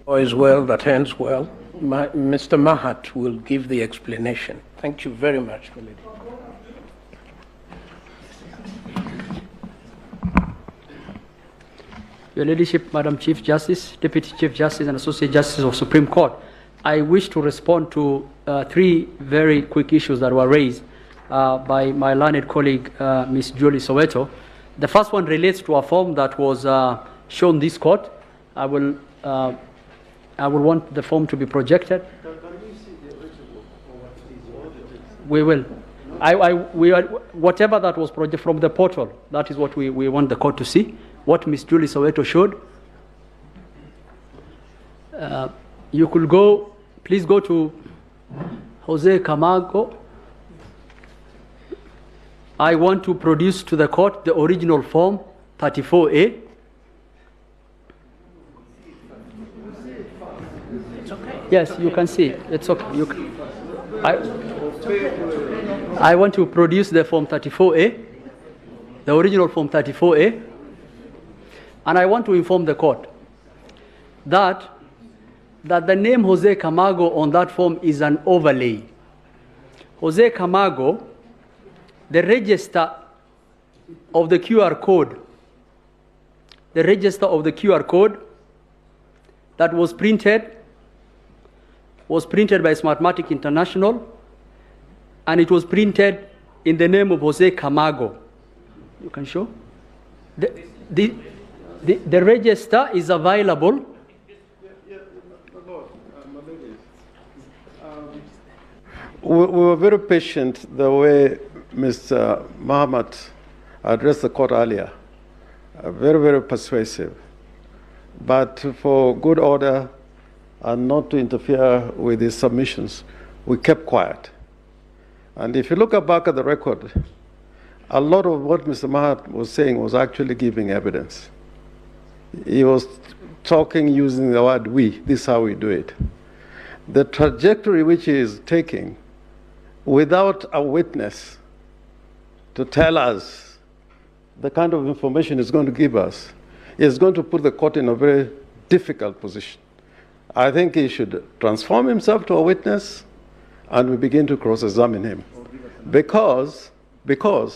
All is well that ends well. Mr. Mahat will give the explanation. Thank you very much, my lady. Your Ladyship, Madam Chief Justice, Deputy Chief Justice, and Associate Justice of Supreme Court, I wish to respond to three very quick issues that were raised by my learned colleague, Ms. Julie Soweto. The first one relates to a form that was shown this court. I will want the form to be projected. Can we see the original or what is audited? We will. Whatever that was projected from the portal, that is what we want the court to see. What Ms. Julie Soweto showed. You could go, please go to Jose Camargo. I want to produce to the court the original form 34A. It's okay. Yes, you can see. It's okay. I want to produce the form 34A, the original form 34A, and I want to inform the court that the name Jose Camargo on that form is an overlay. Jose Camargo, the register of the QR code, that was printed by Smartmatic International, and it was printed in the name of Jose Camargo. You can show? The register is available. We were very patient the way Mr. Mahat addressed the court earlier. Very, very persuasive. But for good order and not to interfere with his submissions, we kept quiet. And if you look back at the record, a lot of what Mr. Mahat was saying was actually giving evidence. He was talking using the word we. This is how we do it. The trajectory which he is taking without a witness to tell us the kind of information he's going to give us is going to put the court in a very difficult position. I think he should transform himself to a witness and we begin to cross-examine him. Because,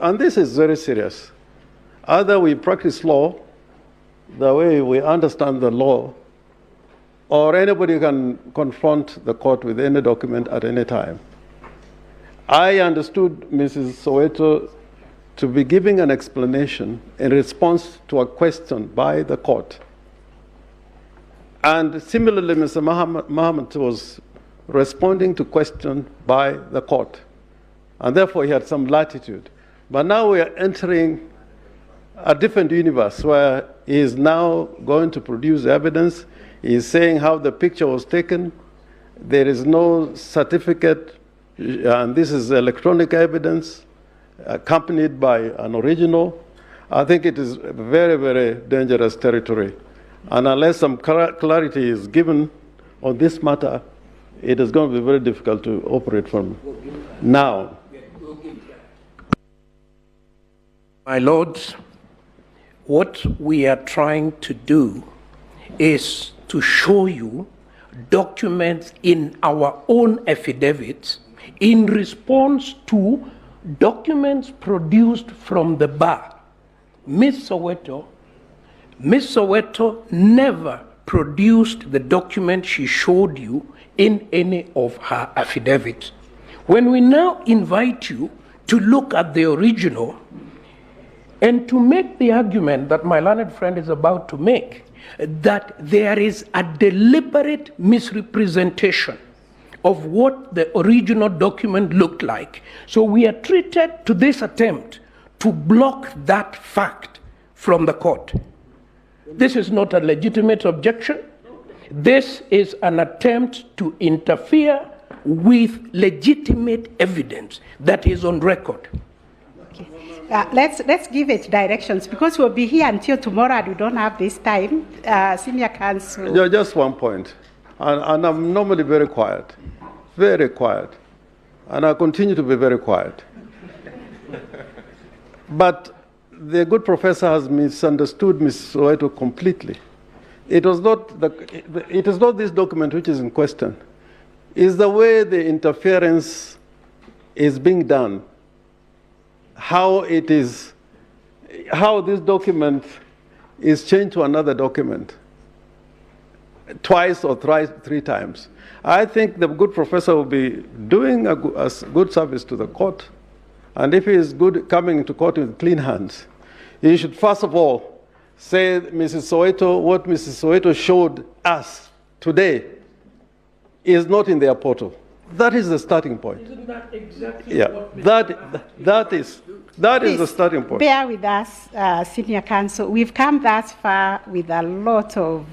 and this is very serious, either we practice law the way we understand the law, or anybody can confront the court with any document at any time. I understood Mrs. Soweto to be giving an explanation in response to a question by the court. And similarly, Mr. Mahat was responding to question by the court. And therefore, he had some latitude. But now we are entering a different universe where he is now going to produce evidence. He is saying how the picture was taken. There is no certificate, and this is electronic evidence accompanied by an original. I think it is very, very dangerous territory. And unless some clarity is given on this matter, it is going to be very difficult to operate from now. My lords, what we are trying to do is to show you documents in our own affidavits in response to documents produced from the bar. Ms. Soweto never produced the document she showed you in any of her affidavits. When we now invite you to look at the original and to make the argument that my learned friend is about to make, that there is a deliberate misrepresentation of what the original document looked like. So we are treated to this attempt to block that fact from the court. This is not a legitimate objection. This is an attempt to interfere with legitimate evidence that is on record. Let's give it directions, because we'll be here until tomorrow and we don't have this time. Senior counsel. Yeah, just one point. And I'm normally very quiet, and I continue to be very quiet. But the good professor has misunderstood Ms. Soweto completely. it is not this document which is in question. It's the way the interference is being done, how this document is changed to another document twice or three times. I think the good professor will be doing a good service to the court, and if he is good coming to court with clean hands, he should first of all say, Mrs. Soweto, what Mrs. Soweto showed us today is not in their portal. That is the starting point. Isn't that exactly what that is the starting point. Bear with us, Senior Counsel. We've come thus far with a lot of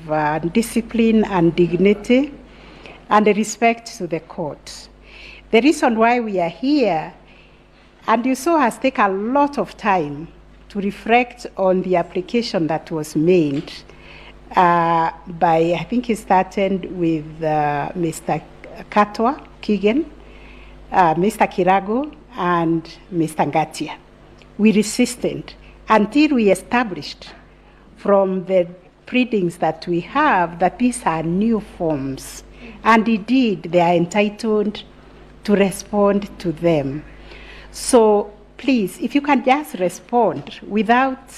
discipline and dignity and respect to the court. The reason why we are here, and you saw, has taken a lot of time to reflect on the application that was made by, I think he started with Mr. Katwa, Keegan, Mr. Kirago, and Mr. Ngatia. We resisted until we established from the pleadings that we have that these are new forms, and indeed they are entitled to respond to them. So please, if you can just respond without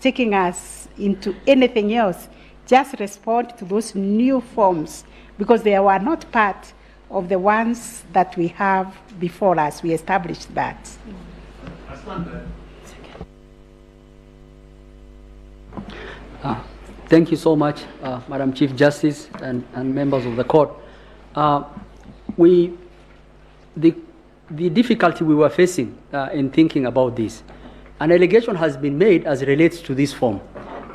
taking us into anything else, just respond to those new forms, because they were not part of the ones that we have before us. We established that. Thank you so much, Madam Chief Justice and members of the court. The difficulty we were facing in thinking about this, an allegation has been made as relates to this form,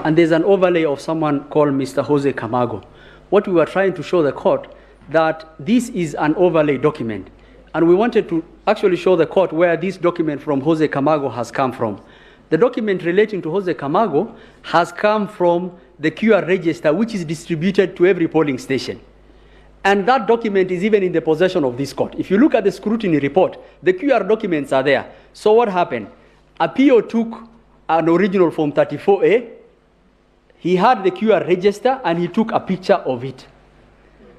and there's an overlay of someone called Mr. Jose Camargo. What we were trying to show the court, that this is an overlay document, and we wanted to actually show the court where this document from Jose Camargo has come from. The document relating to Jose Camargo has come from the QR register, which is distributed to every polling station. And that document is even in the possession of this court. If you look at the scrutiny report, the QR documents are there. So what happened? Apio took an original Form 34A, he had the QR register, and he took a picture of it.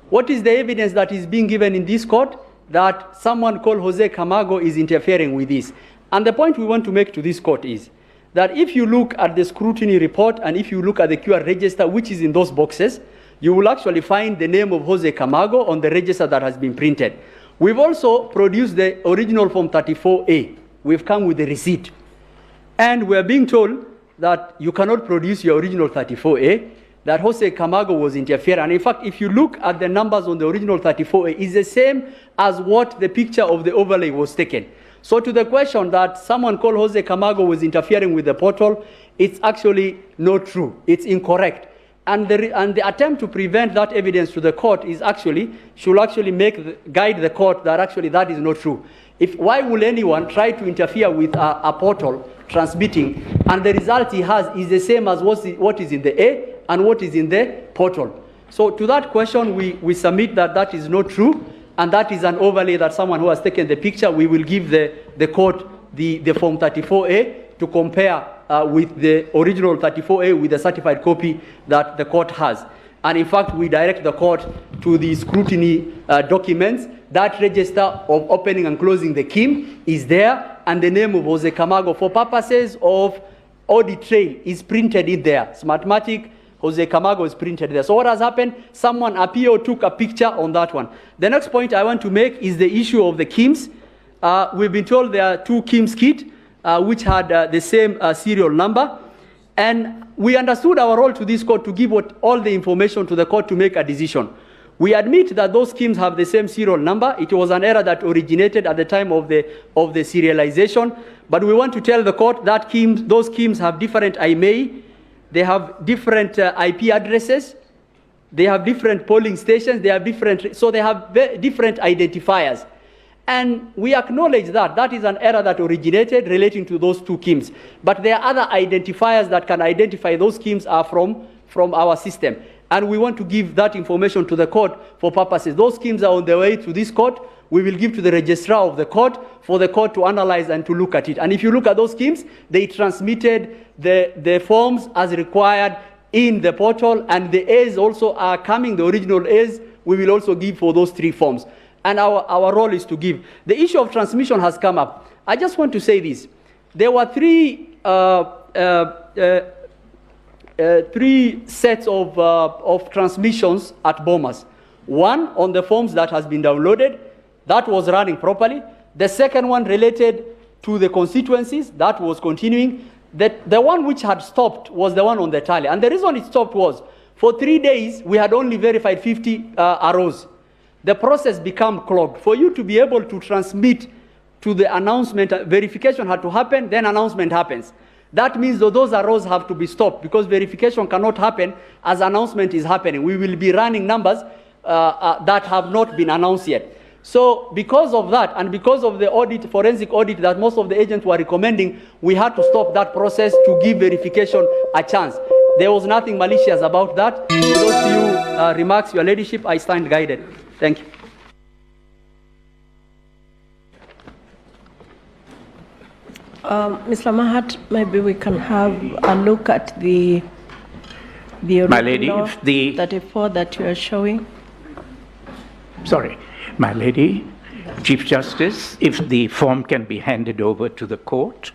What is the evidence that is being given in this court? That someone called Jose Camargo is interfering with this. And the point we want to make to this court is that if you look at the scrutiny report and if you look at the QR register, which is in those boxes, you will actually find the name of Jose Camargo on the register that has been printed. We've also produced the original Form 34A. We've come with the receipt. And we're being told that you cannot produce your original 34A, that Jose Camargo was interfering. And in fact, if you look at the numbers on the original 34A, it's the same as what the picture of the overlay was taken. So to the question that someone called Jose Camargo was interfering with the portal, it's actually not true. It's incorrect. And the attempt to prevent that evidence to the court is should actually guide the court that actually that is not true. Why will anyone try to interfere with a portal transmitting, and the result he has is the same as what is in the A and what is in the portal? So to that question, we submit that that is not true, and that is an overlay that someone who has taken the picture. We will give the court the Form 34A to compare with the original 34A with the certified copy that the court has. And in fact, we direct the court to the scrutiny documents. That register of opening and closing the KIM is there, and the name of Jose Camargo for purposes of audit trail is printed in there. Smartmatic, Jose Camargo is printed there. So what has happened? Someone appeared, took a picture on that one. The next point I want to make is the issue of the KIMs. We've been told there are two KIMs kit, which had the same serial number. And we understood our role to this court to give all the information to the court to make a decision. We admit that those KIMs have the same serial number. It was an error that originated at the time of the serialization. But we want to tell the court that those KIMs have different IMEI, they have different IP addresses, they have different polling stations, they have so they have different identifiers. And we acknowledge that that is an error that originated relating to those two KIMs. But there are other identifiers that can identify those KIMs are from our system. And we want to give that information to the court for purposes. Those KIMs are on their way to this court. We will give to the registrar of the court for the court to analyze and to look at it. And if you look at those KIMs, they transmitted the forms as required in the portal, and the A's also are coming, the original A's, we will also give for those 3 forms. And our role is to give. The issue of transmission has come up. I just want to say this. There were 3 sets of transmissions at Bomas. One on the forms that has been downloaded, that was running properly. The second one related to the constituencies, that was continuing. The one which had stopped was the one on the tally. And the reason it stopped was, for 3 days, we had only verified 50 arrows. The process became clogged. For you to be able to transmit to the announcement, verification had to happen, then announcement happens. That means that those arrows have to be stopped, because verification cannot happen as announcement is happening. We will be running numbers that have not been announced yet. So because of that, and because of the audit, forensic audit that most of the agents were recommending, we had to stop that process to give verification a chance. There was nothing malicious about that. For those few remarks, Your Ladyship, I stand guided. Thank you. Mr. Mahat, maybe we can have a look at the original My lady, if the 34 that you are showing. Sorry, my lady, Chief Justice, if the form can be handed over to the court.